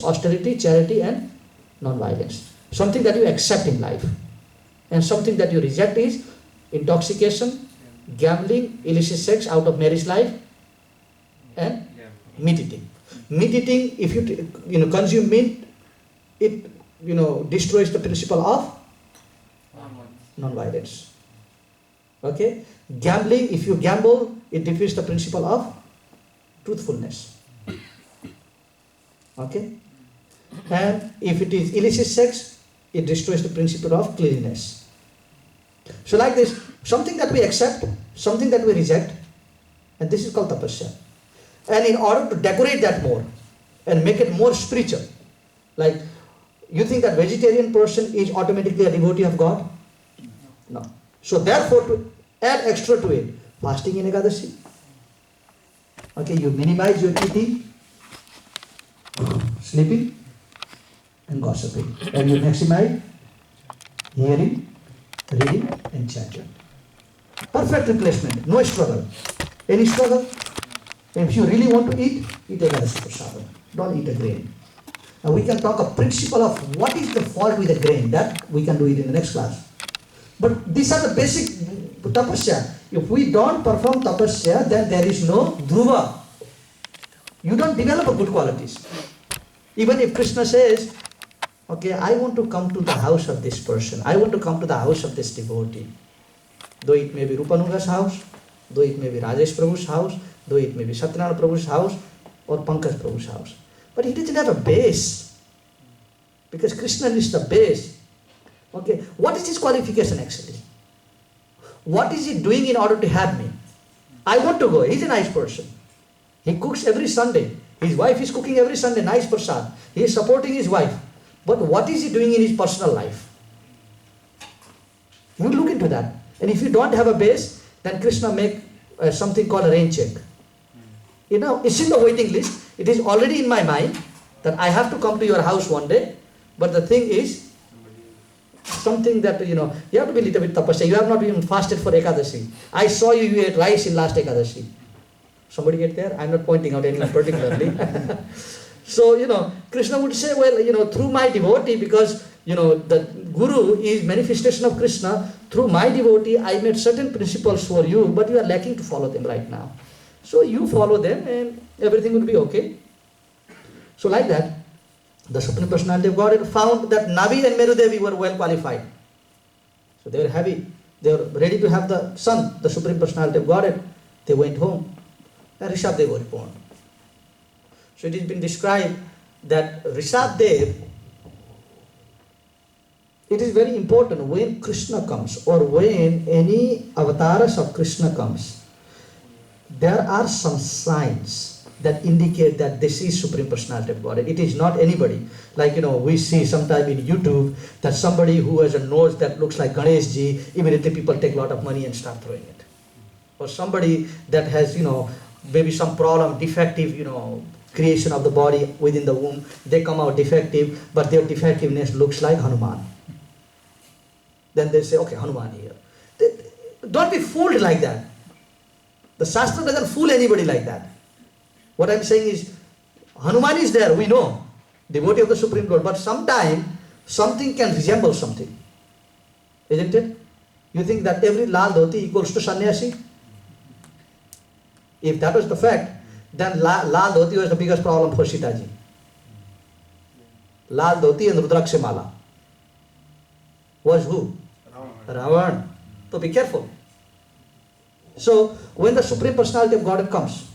austerity, charity, and non-violence. Something that you accept in life. And something that you reject is intoxication, gambling, illicit sex out of marriage life, and meat eating. Meat eating, if you consume meat, it destroys the principle of non-violence. Okay? Gambling, if you gamble, it defeats the principle of truthfulness. Okay? And if it is illicit sex, it destroys the principle of cleanliness. So like this, something that we accept, something that we reject, and this is called tapasya. And in order to decorate that more and make it more spiritual, like you think that vegetarian person is automatically a devotee of God? No. So therefore, to add extra to it, fasting in Ekadashi. Okay, you minimize your eating, sleeping, and gossiping. And you maximize hearing, reading, and chanting. Perfect replacement, no struggle. Any struggle? If you really want to eat Ekadashi prasadam. Don't eat a grain. Now we can talk a principle of what is the fault with the grain. That we can do it in the next class. But these are the basic tapasya. If we don't perform tapasya, then there is no dhruva. You don't develop a good qualities. Even if Krishna says, okay, I want to come to the house of this person. I want to come to the house of this devotee. Though it may be Rupanuga's house, though it may be Rajesh Prabhu's house, though it may be Satyanarayana Prabhu's house, or Pankaj Prabhu's house. But he doesn't have a base. Because Krishna is the base. Okay, what is his qualification actually? What is he doing in order to have me? I want to go. He's a nice person. He cooks every Sunday. His wife is cooking every Sunday, nice prasad. He is supporting his wife. But what is he doing in his personal life? You look into that. And if you don't have a base, then Krishna make something called a rain check. It's in the waiting list. It is already in my mind that I have to come to your house one day. But the thing is, something that, you have to be a little bit tapasya. You have not even fasted for Ekadashi. I saw you ate rice in last Ekadashi. Somebody ate there? I'm not pointing out anyone particularly. So, Krishna would say, well, through my devotee, because, the Guru is manifestation of Krishna, through my devotee, I made certain principles for you, but you are lacking to follow them right now. So you follow them and everything will be okay. So like that, the Supreme Personality of Godhead found that Navi and Merudevi were well qualified. So they were happy. They were ready to have the son, the Supreme Personality of Godhead. They went home. And Rishabdev was born. So it has been described that Rishabdev, it is very important when Krishna comes or when any avatars of Krishna comes, there are some signs that indicate that this is Supreme Personality of Godhead. It is not anybody. Like, we see sometime in YouTube that somebody who has a nose that looks like Ganeshji, immediately people take a lot of money and start throwing it. Or somebody that has, maybe some problem, defective, creation of the body within the womb, they come out defective, but their defectiveness looks like Hanuman. Then they say, okay, Hanuman here. Don't be fooled like that. The Shastra doesn't fool anybody like that. What I'm saying is, Hanuman is there, we know, devotee of the Supreme Lord, but sometimes something can resemble something. Isn't it? You think that every Lal Dhoti equals to sannyasi? If that was the fact, then Lal Dhoti was the biggest problem for Sitaji. Lal Dhoti and Rudraksha Mala was who? Ravan. So be careful. So when the Supreme Personality of Godhead comes,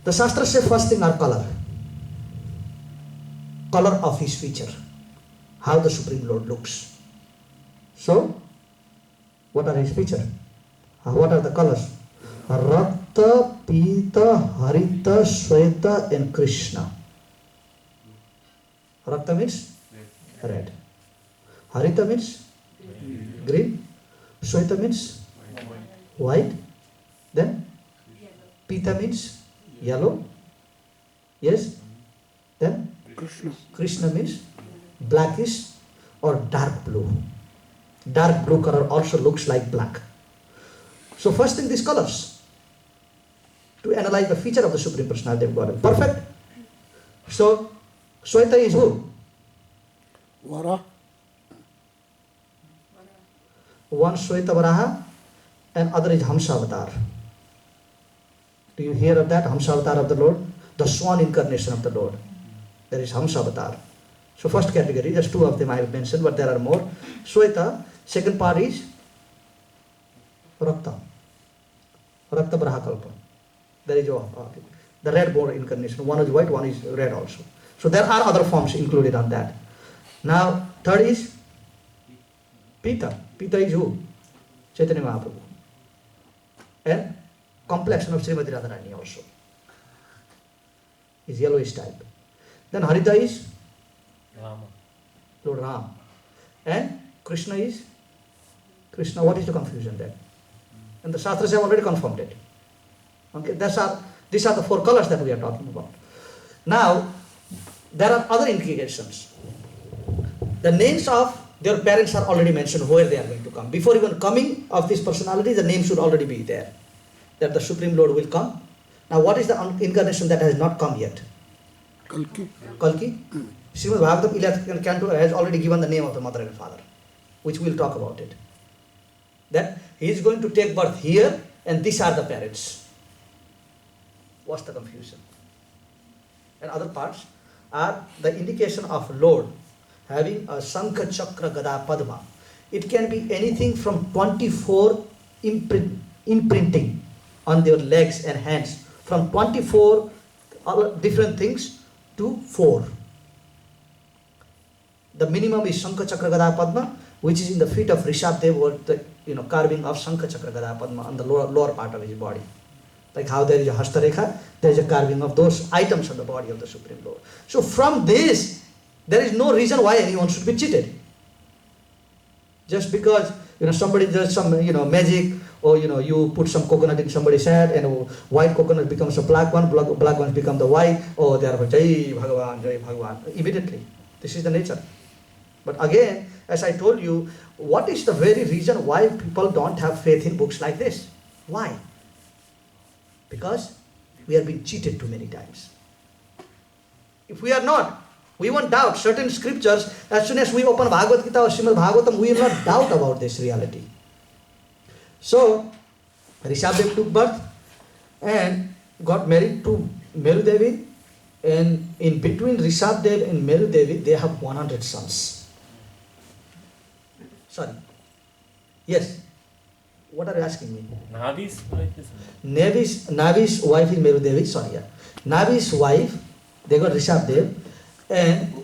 the Shastra says first thing are color. Color of his feature. How the Supreme Lord looks. So, what are his features? What are the colors? Rakta, Pita, Harita, Shweta, and Krishna. Rakta means red. Harita means green. Shweta means white. Then Pita means yellow. Yes. Then Krishna means blackish or dark blue. Dark blue color also looks like black. So first thing, these colors, to analyze the feature of the Supreme Personality of Godhead. Perfect. So Shweta is who? Vara. One Shweta Varaha and other is Hamsa Avatar. Do you hear of that? Hamsa Avatar of the Lord? The swan incarnation of the Lord. There is Hamsa Avatar. So first category, just two of them I have mentioned, but there are more. Shweta, second part is Rakta. Rakta Brahakalpa. There is the red border incarnation. One is white, one is red also. So there are other forms included on that. Now, third is Pita. Pita is who? Chaitanya Mahaprabhu. And complexion of Srimati Radharani also. Is yellowish type. Then Harita is Rama. Lord Ram. And Krishna is Krishna. What is the confusion there? And the Shastras have already confirmed it. Okay, these are the four colors that we are talking about. Now, there are other implications. The names of their parents are already mentioned where they are going to come. Before even coming of this personality, the name should already be there. That the Supreme Lord will come. Now, what is the incarnation that has not come yet? Kalki. Kalki. Srimad Bhagavatam 11th canto has already given the name of the mother and father, which we will talk about it. That he is going to take birth here and these are the parents. What's the confusion? And other parts are the indication of Lord having a Sankha Chakra Gada Padma. It can be anything from 24 imprinting on their legs and hands, from 24 other different things to 4. The minimum is Sankha Chakra Gada Padma, which is in the feet of Rishabdev, or the carving of Sankha Chakra Gada Padma on the lower part of his body. Like how there is a Hastarekha, there is a carving of those items on the body of the Supreme Lord. So from this, there is no reason why anyone should be cheated. Just because somebody does some magic, or you put some coconut in somebody's head and a white coconut becomes a black one, black ones become the white, oh they are Jai Bhagavan, immediately. This is the nature. But again, as I told you, what is the very reason why people don't have faith in books like this? Why? Because we have been cheated too many times. If we are not, we won't doubt certain scriptures. As soon as we open Bhagavad Gita or Srimad Bhagavatam, we will not doubt about this reality. So, Rishabdev took birth and got married to Meru Devi, and in between Rishabdev and Meru Devi, they have 100 sons. Sorry. Yes. What are you asking me? Navi's wife is Navi's wife is Meru Devi. Sorry, yeah. Navi's wife, they got Rishabdev, and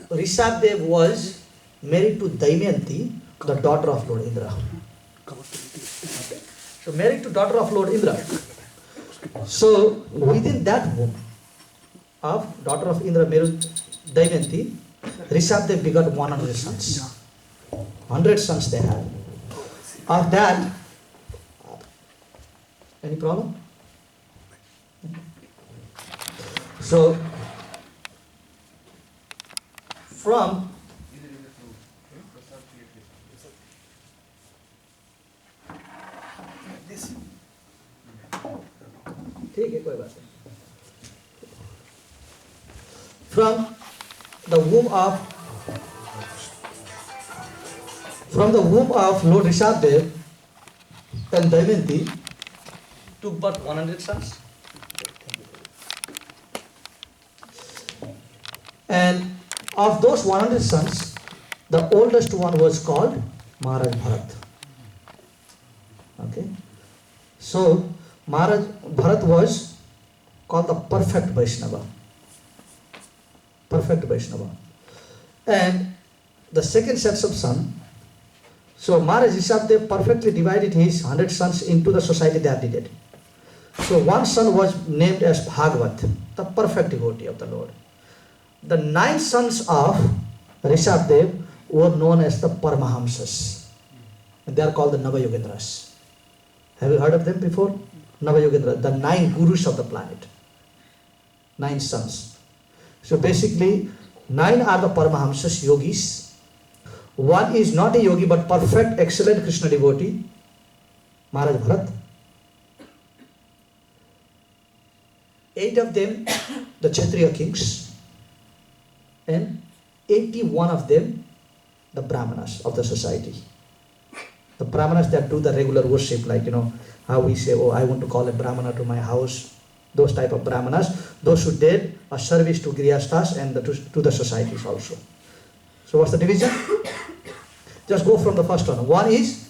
Rishabdev was married to Damayanti, the daughter of Lord Indra. So married to daughter of Lord Indra. So within that womb of daughter of Indra, Damayanti, Rishabdev begot 100 sons. 100 sons they had. Of that, any problem? So, from this, ठीक है कोई बात नहीं. From the womb of Lord Rishabdev and Damayanti took birth 100 sons. And of those 100 sons, the oldest one was called Maharaj Bharat. Okay. So Maharaj Bharat was called the perfect Vaishnava. Perfect Vaishnava. And the second set of sons, so Maharaj Rishabdev perfectly divided his 100 sons into the society that he did. So one son was named as Bhagavat, the perfect devotee of the Lord. The 9 sons of Rishabdev were known as the Paramahamsas. And they are called the Navayogendras. Have you heard of them before? Navayogendras, the 9 gurus of the planet. 9 sons. So basically, 9 are the Paramahamsas, yogis. One is not a yogi but perfect, excellent Krishna devotee, Maharaj Bharat. 8 of them, the Kshatriya kings. and 81 of them, the Brahmanas of the society. The Brahmanas that do the regular worship, like, how we say, oh, I want to call a Brahmana to my house. Those type of Brahmanas, those who did a service to Grihasthas and to the societies also. So what's the division? Just go from the first one. One is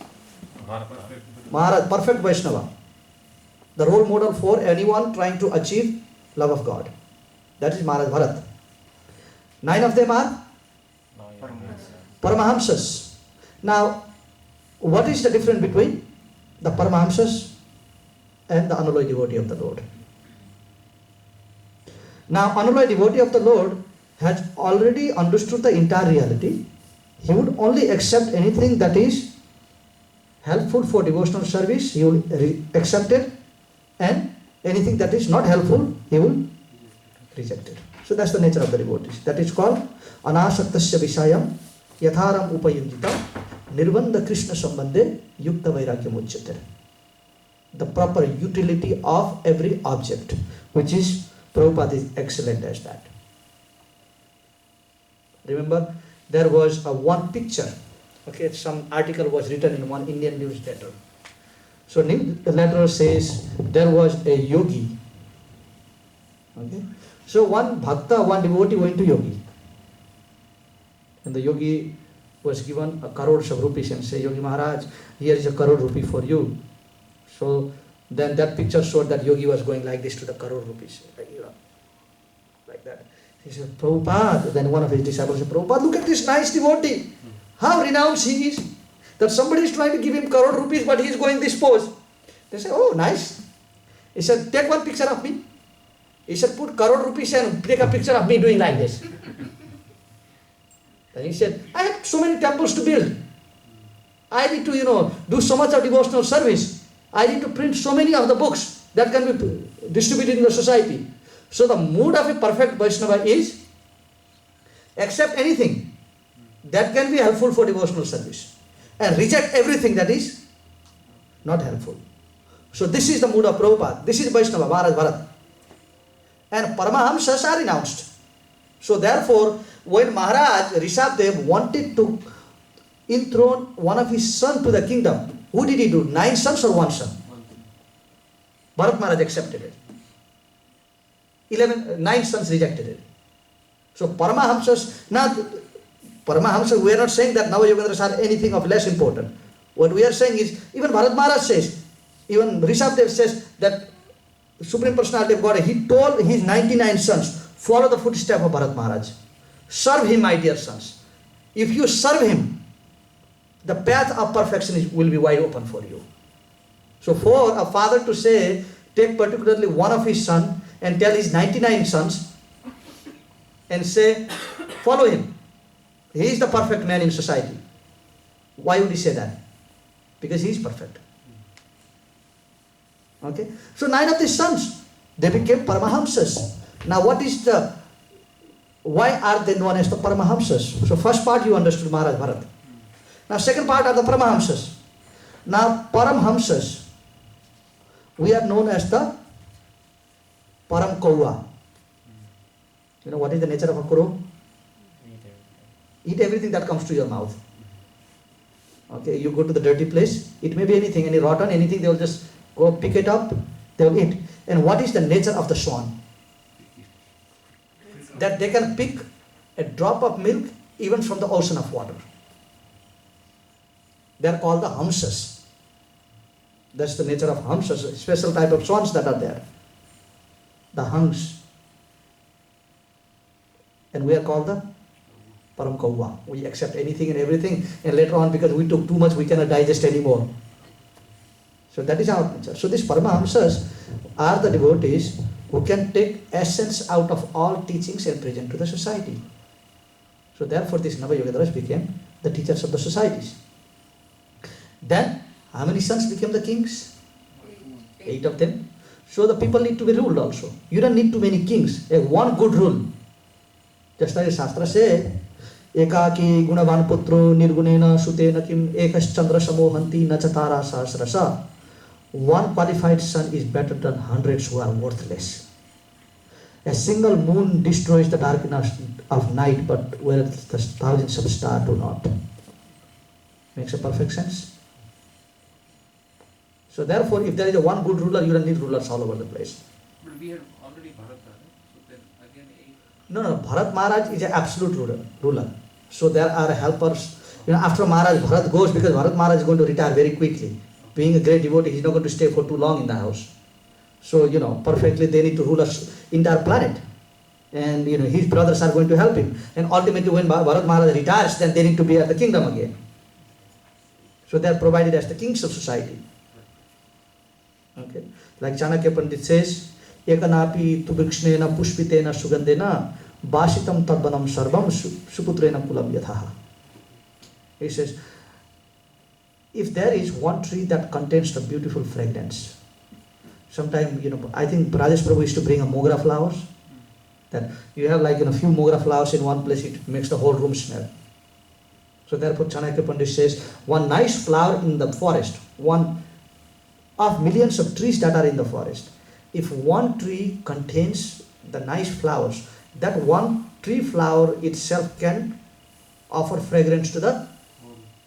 Maharaj, perfect Vaishnava. The role model for anyone trying to achieve love of God. That is Maharaj Bharat. 9 of them are Paramahamsas. Now, what is the difference between the Paramahamsas and the unalloyed devotee of the Lord? Now, unalloyed devotee of the Lord has already understood the entire reality. He would only accept anything that is helpful for devotional service, he will accept it, and anything that is not helpful, he will reject it. So that's the nature of the devotees. That is called anasaktasya visayam yatharam upayunjita nirvanda krishna sambandhe yukta vairagyam uchyate. The proper utility of every object, which is Prabhupada is excellent as that. Remember, there was one picture. Okay, some article was written in one Indian newsletter. So the letter says there was a yogi. Okay, so one bhakta, one devotee went to yogi, and the yogi was given a crores of rupees and say, Yogi Maharaj, here is a crore rupee for you. So then that picture showed that yogi was going like this to the crore rupees, like that. He said, Prabhupada, then one of his disciples said, Prabhupada, look at this nice devotee. How renounced he is. That somebody is trying to give him crore rupees, but he is going this pose. They said, oh, nice. He said, take one picture of me. He said, put crore rupees and take a picture of me doing like this. Then he said, I have so many temples to build. I need to, do so much of devotional service. I need to print so many of the books that can be distributed in the society. So the mood of a perfect Vaishnava is accept anything that can be helpful for devotional service and reject everything that is not helpful. So this is the mood of Prabhupada. This is Vaishnava, Maharaj Bharat. And Paramahamsas are renounced. So therefore, when Maharaj Rishabdev wanted to enthrone one of his sons to the kingdom, who did he do? 9 sons or 1 son? Bharat Maharaj accepted it. 9 sons rejected it. So Paramahamsas, we are not saying that Navayogendras are anything of less important. What we are saying is, even Bharat Maharaj says, even Rishabdev says that Supreme Personality of God, he told his 99 sons, follow the footsteps of Bharat Maharaj. Serve him, my dear sons. If you serve him, the path of perfection will be wide open for you. So for a father to say, take particularly one of his sons and tell his 99 sons and say, follow him. He is the perfect man in society. Why would he say that? Because he is perfect. Okay? So 9 of his sons, they became Paramahamsas. Now why are they known as the Paramahamsas? So first part you understood Maharaj Bharat. Now second part are the Paramahamsas. Now Paramhamsas, we are known as the Param Kaua. You know what is the nature of a crow? Eat everything that comes to your mouth. Okay, you go to the dirty place, it may be anything, any rotten, anything, they will just go pick it up, they will eat. And what is the nature of the swan? That they can pick a drop of milk even from the ocean of water. They are called the Hamsas. That's the nature of Hamsas, a special type of swans that are there. The Hams. And we are called the Param Kaua. We accept anything and everything, and later on, because we took too much, we cannot digest anymore. So that is our nature. So these Paramahamsas are the devotees who can take essence out of all teachings and present to the society. So therefore these Navayogadharas became the teachers of the societies. Then, how many sons became the kings? 8 of them. So the people need to be ruled also. You don't need too many kings. One good rule. Just like the Shastra says, Ekaki gunavan putro nirgunena sutena kim ekas chandra samohanti nachatara sahasrasa. One qualified son is better than hundreds who are worthless. A single moon destroys the of night, but where the thousands of stars do not. Makes a perfect sense. So therefore, if there is a one good ruler, you don't need rulers all over the place. But we have already Bharat, so then again eight. No, Bharat Maharaj is an absolute ruler. So there are helpers. After Maharaj, Bharat goes because Bharat Maharaj is going to retire very quickly. Being a great devotee, he's not going to stay for too long in the house. So, perfectly they need to rule us entire planet. And, his brothers are going to help him. And ultimately when Bharat Maharaj retires, then they need to be at the kingdom again. So they are provided as the kings of society. Okay. Like Chanakya Pandit says, Ekanapi tubrikshnena pushpitena sugandena basitam tadvanam sarvam suputrena kulam yathaha. He says, if there is one tree that contains the beautiful fragrance, sometime, I think Rajesh Prabhu used to bring a mogra flowers, that you have like a few mogra flowers in one place, it makes the whole room smell. So therefore Chanakya Pandit says, one nice flower in the forest, one of millions of trees that are in the forest, if one tree contains the nice flowers, that one tree flower itself can offer fragrance to the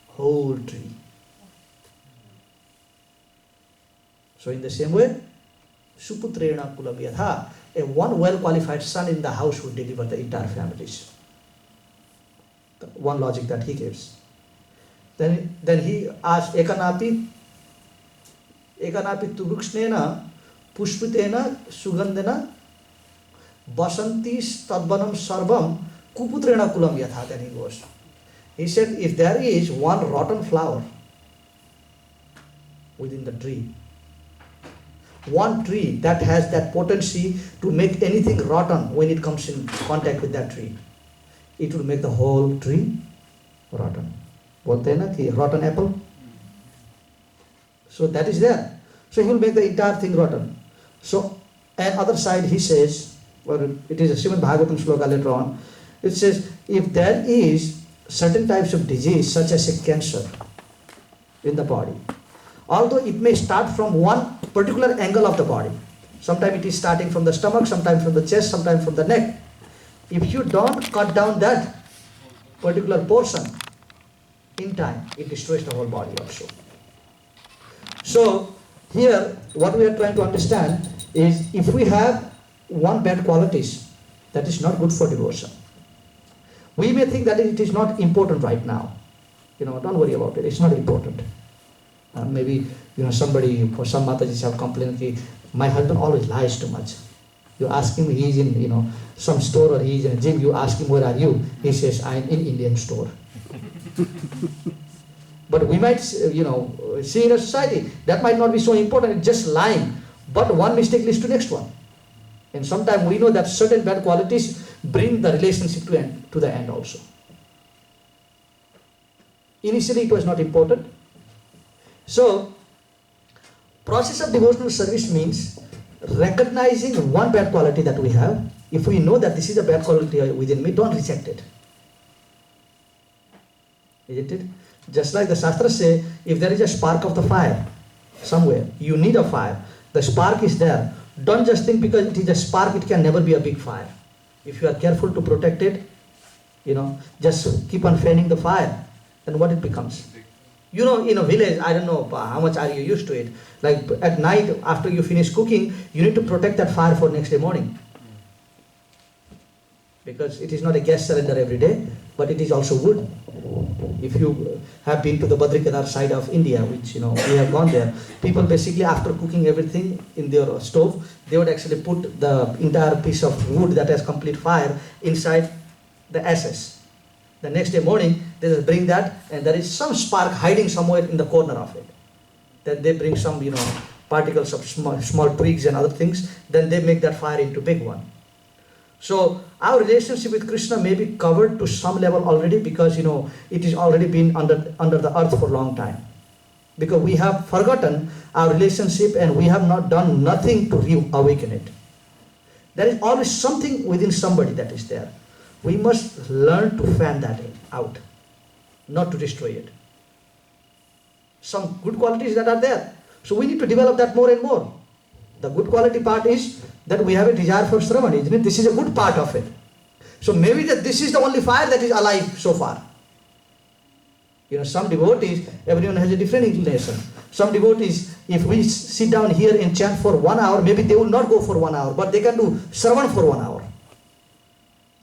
whole tree. So in the same way, Suputrena kulam yatha, a one well-qualified son in the house would deliver the entire families. The one logic that he gives. Then he asks, Ekanapi turukshnena pushpitena sugandena basanti tadvanam sarvam kuputrena kulam yatha. Then he goes. He said, if there is one rotten flower within the tree, one tree that has that potency to make anything rotten when it comes in contact with that tree, it will make the whole tree rotten. Bolte na ki rotten apple? So that is there. So he will make the entire thing rotten. So, and other side he says, or it is a Srimad Bhagavatam sloka later on, it says, if there is certain types of disease such as a cancer in the body, although it may start from one particular angle of the body, sometimes it is starting from the stomach, sometimes from the chest, sometimes from the neck. If you don't cut down that particular portion in time, it destroys the whole body also. So here what we are trying to understand is, if we have one bad qualities, that is not good for devotion. We may think that it is not important right now. Don't worry about it. It's not important. Maybe somebody, for some Matajis have complained, my husband always lies too much. You ask him, he is in some store or he is in a gym. You ask him, where are you? He says, I am in Indian store. But we might, see in a society that might not be so important. It's just lying. But one mistake leads to next one. And sometimes we know that certain bad qualities bring the relationship to the end also. Initially it was not important. So, process of devotional service means recognizing one bad quality that we have. If we know that this is a bad quality within me, don't reject it. Isn't it? Just like the Shastras say, if there is a spark of the fire somewhere, you need a fire. The spark is there. Don't just think because it is a spark, it can never be a big fire. If you are careful to protect it, just keep on fanning the fire, then what it becomes? In a village, I don't know how much are you used to it. Like at night, after you finish cooking, you need to protect that fire for next day morning. Because it is not a gas cylinder every day, but it is also wood. If you have been to the Badrikadar side of India, which we have gone there, people basically after cooking everything in their stove, they would actually put the entire piece of wood that has complete fire inside the ashes. The next day morning, they just bring that, and there is some spark hiding somewhere in the corner of it. Then they bring some, particles of small twigs and other things. Then they make that fire into big one. So our relationship with Krishna may be covered to some level already because, it is already been under the earth for a long time. Because we have forgotten our relationship and we have not done nothing to reawaken it. There is always something within somebody that is there. We must learn to fan that out, not to destroy it. Some good qualities that are there. So we need to develop that more and more. The good quality part is that we have a desire for Shravan, isn't it? This is a good part of it. So maybe that this is the only fire that is alive so far. Some devotees, everyone has a different inclination. Some devotees, if we sit down here and chant for 1 hour, maybe they will not go for 1 hour, but they can do Shravan for 1 hour.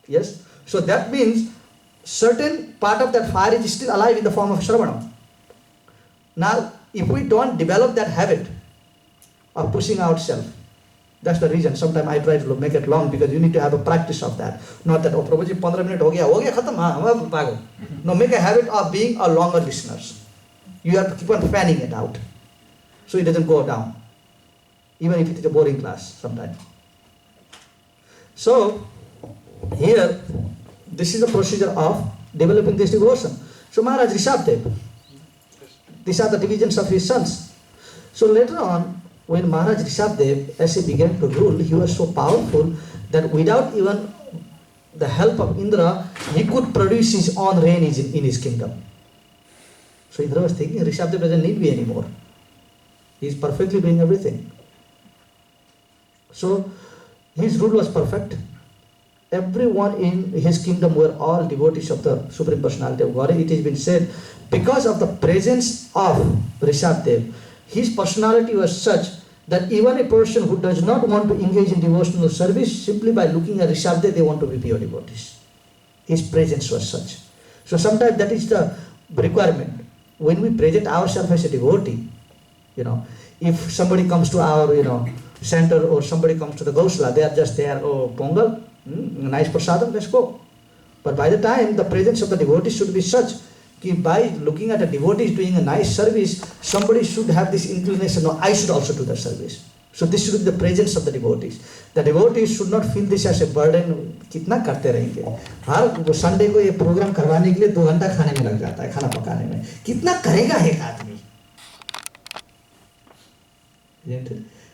Yes? So that means certain part of that fire is still alive in the form of Shravana. Now, if we don't develop that habit of pushing ourselves, that's the reason. Sometimes I try to make it long because you need to have a practice of that. Not that, oh, Prabhuji, 15 minutes ho gaya, khatam, haan, pago. No, make a habit of being a longer listeners. You have to keep on fanning it out, so it doesn't go down, even if it is a boring class sometimes. So, here, this is the procedure of developing this devotion. So, Maharaj Rishabdev, these are the divisions of his sons. So, later on, when Maharaj Rishabdev, as he began to rule, he was so powerful that without even the help of Indra, he could produce his own rain in his kingdom. So Indra was thinking, Rishabdev doesn't need me anymore. He is perfectly doing everything. So his rule was perfect. Everyone in his kingdom were all devotees of the Supreme Personality of Godhead. It has been said, because of the presence of Rishabdev, his personality was such that even a person who does not want to engage in devotional service, simply by looking at Rishabdev, they want to be pure devotees. His presence was such. So sometimes that is the requirement. When we present ourselves as a devotee, if somebody comes to our, center, or somebody comes to the Gausala, they are just there, oh, Pongal, nice prasadam, let's go. But by the time, the presence of the devotee should be such, that by looking at a devotee doing a nice service, somebody should have this inclination, no, I should also do the service. So this should be the presence of the devotees. The devotees should not feel this as a burden. कितना करते रहेंगे? हर Sunday को ये programme करवाने के लिए 2 घंटा खाने में लग जाता है, खाना पकाने में. कितना करेगा एक आदमी?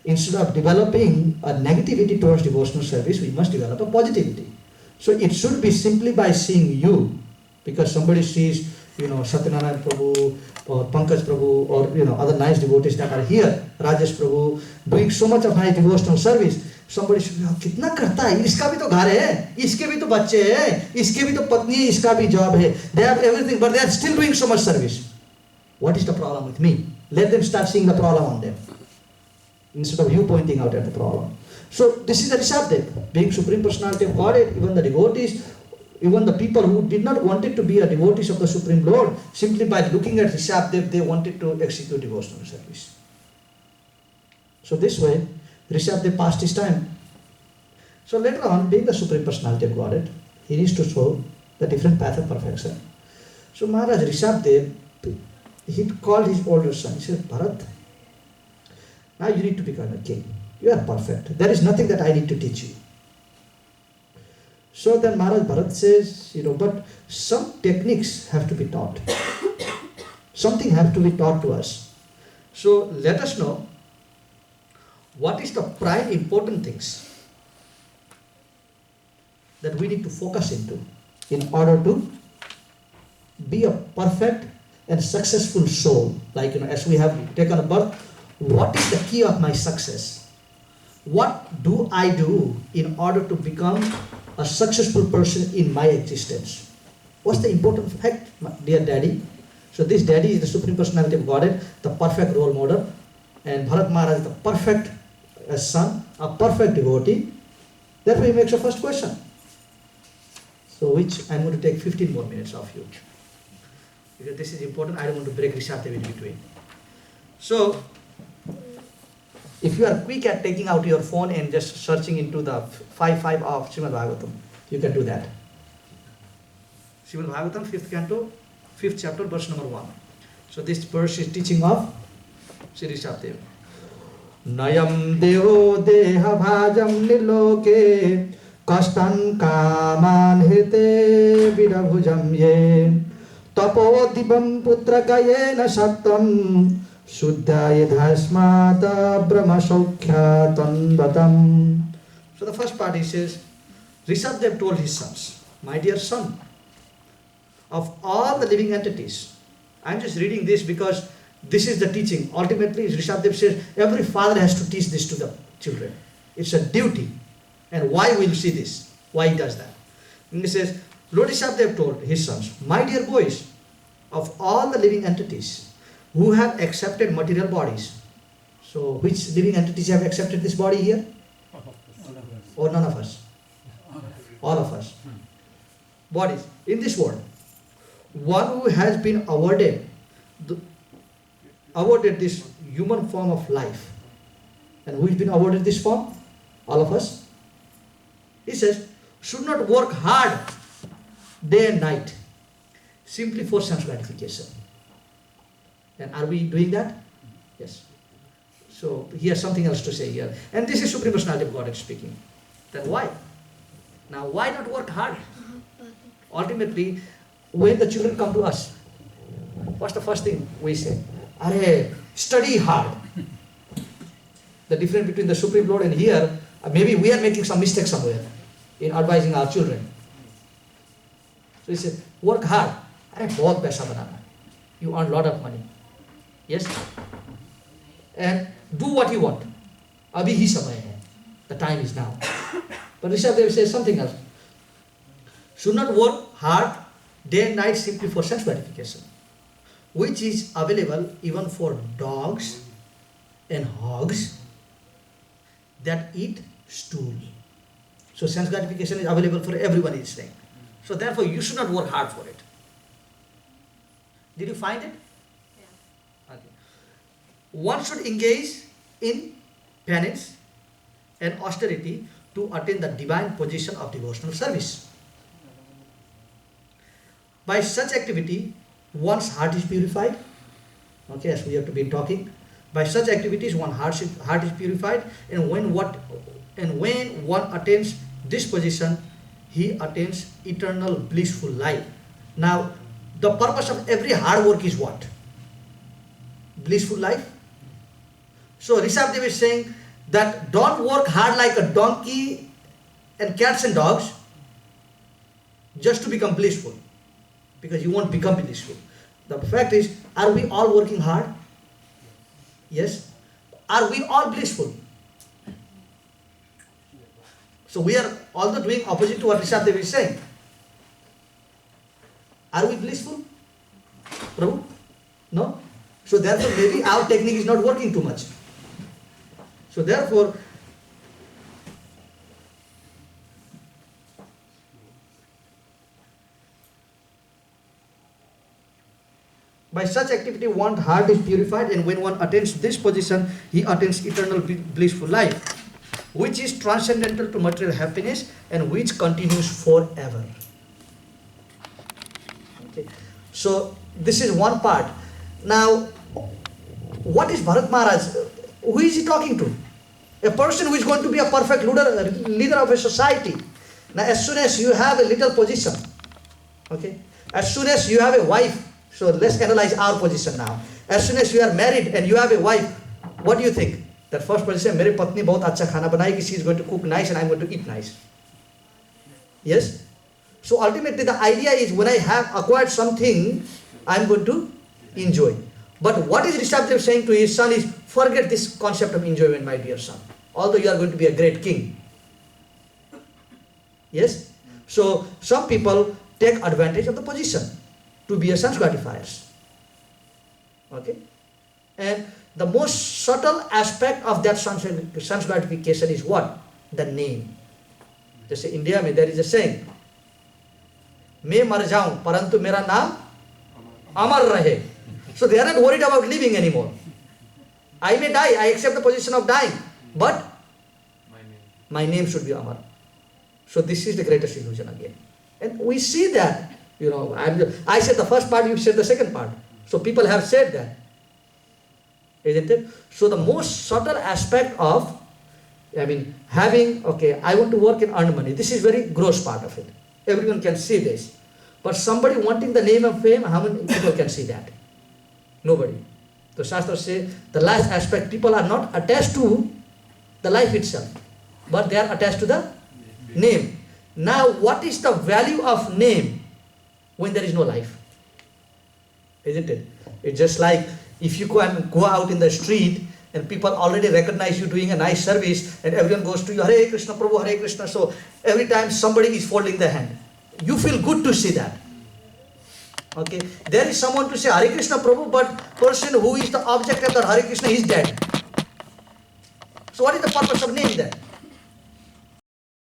Instead of developing a negativity towards devotional service, we must develop a positivity. So it should be simply by seeing you, because somebody sees, Satyanarayana Prabhu or Pankaj Prabhu or other nice devotees that are here, Rajesh Prabhu, doing so much of nice devotional service. Somebody should be, कितना करता है? इसका भी तो घर है, इसके भी तो बच्चे हैं, इसके भी तो पत्नी है, इसका भी job है. They have everything, but they are still doing so much service. What is the problem with me? Let them start seeing the problem on them, instead of you pointing out at the problem. So this is the Rishabdev, being Supreme Personality of Godhead. Even the devotees, even the people who did not wanted to be a devotees of the Supreme Lord, simply by looking at Rishabdev, they wanted to execute devotional service. So this way, Rishabdev passed his time. So later on, being the Supreme Personality of Godhead, he needs to show the different path of perfection. So Maharaj Rishabdev, he called his older son. He said, Bharat, now you need to become a king. You are perfect. There is nothing that I need to teach you. So then Maharaj Bharat says, but some techniques have to be taught. Something has to be taught to us. So let us know what is the prime important things that we need to focus into in order to be a perfect and successful soul. Like, as we have taken a birth, what is the key of my success? What do I do in order to become a successful person in my existence? What's the important fact, dear daddy? So this daddy is the Supreme Personality of Godhead, the perfect role model, and Bharat Maharaj is the perfect son, a perfect devotee. Therefore he makes the first question. So which I'm going to take 15 more minutes of you. Because this is important, I don't want to break Rishabdev in between. So, if you are quick at taking out your phone and just searching into the 5.5 of Srimad Bhagavatam, you can do that. Srimad Bhagavatam, 5th canto, 5th chapter, verse number 1. So this verse is teaching of Sri Rishabdev. Nayam devo deha bhajam niloke kastan kaman hite vidabhujam ye tapo dibam putra kayena sattam Shuddhaya dhasmata brahma sokhya tanvatam. So the first part he says, Rishabdev told his sons, my dear son, of all the living entities, I'm just reading this because this is the teaching. Ultimately, Rishabdev says, every father has to teach this to the children. It's a duty. And why we'll see this? Why he does that? And he says, Lord Rishabdev told his sons, my dear boys, of all the living entities who have accepted material bodies, so which living entities have accepted this body here? Or none of us? All of us. Bodies in this world. One who has been awarded this human form of life. And who has been awarded this form? All of us. He says, should not work hard day and night simply for sense gratification. And are we doing that? Yes. So he has something else to say here. And this is Supreme Personality of Godhead speaking. Then why? Now why not work hard? Ultimately, when the children come to us, what's the first thing we say? Arey, study hard. The difference between the Supreme Lord and here, maybe we are making some mistake somewhere in advising our children. So he said, work hard. Arey, bahut paisa banana. You earn a lot of money. Yes? And do what you want. Abhi hi samay hai. The time is now. But Rishabdev says something else. Should not work hard day and night simply for sense gratification, which is available even for dogs and hogs that eat stool. So sense gratification is available for everyone, is saying. So therefore you should not work hard for it. Did you find it? Yeah. Okay. One should engage in penance and austerity to attain the divine position of devotional service. By such activity, one's heart is purified. Okay, as we have to be talking. By such activities, one's heart is purified, and when one attains this position, he attains eternal blissful life. Now, the purpose of every hard work is what? Blissful life. So Rishabdev is saying that don't work hard like a donkey and cats and dogs just to become blissful, because you won't become blissful. The fact is, are we all working hard? Yes. Are we all blissful? So we are although doing opposite to what Rishabdev is saying. Are we blissful? Prabhu? No? So therefore maybe our technique is not working too much. So therefore, by such activity one's heart is purified, and when one attains this position, he attains eternal blissful life, which is transcendental to material happiness and which continues forever. Okay. So this is one part. Now, what is Bharat Maharaj? Who is he talking to? A person who is going to be a perfect leader of a society. Now, as soon as you have a little position, okay, as soon as you have a wife, so let's analyze our position now. As soon as you are married and you have a wife, what do you think? That first position, मेरी पत्नी बहुत अच्छा खाना बनाएगी, she is going to cook nice and I am going to eat nice. Yes? So ultimately the idea is when I have acquired something, I am going to enjoy. But what is Rishabdev saying to his son is, forget this concept of enjoyment, my dear son. Although you are going to be a great king. Yes? So some people take advantage of the position to be a sense gratifiers. Okay? And the most subtle aspect of that sense gratification is what? The name. Just in India there is a saying, मैं मर जाऊं परंतु मेरा नाम अमर रहे. So they are not worried about living anymore. I may die, I accept the position of dying, but my name should be Amar. So this is the greatest illusion again. And we see that, I said the first part, you said the second part. So people have said that. Isn't it? So the most subtle aspect of, having, I want to work and earn money. This is very gross part of it. Everyone can see this. But somebody wanting the name and fame, how many people can see that? Nobody. The Shastra says the last aspect, people are not attached to the life itself, but they are attached to the name. Now, what is the value of name when there is no life? Isn't it? It's just like if you go out in the street and people already recognize you doing a nice service and everyone goes to you, Hare Krishna, Prabhu, Hare Krishna. So every time somebody is folding their hand. you feel good to see that. Okay, there is someone to say Hare Krishna Prabhu, but person who is the object of the Hare Krishna is dead. So what is the purpose of name then?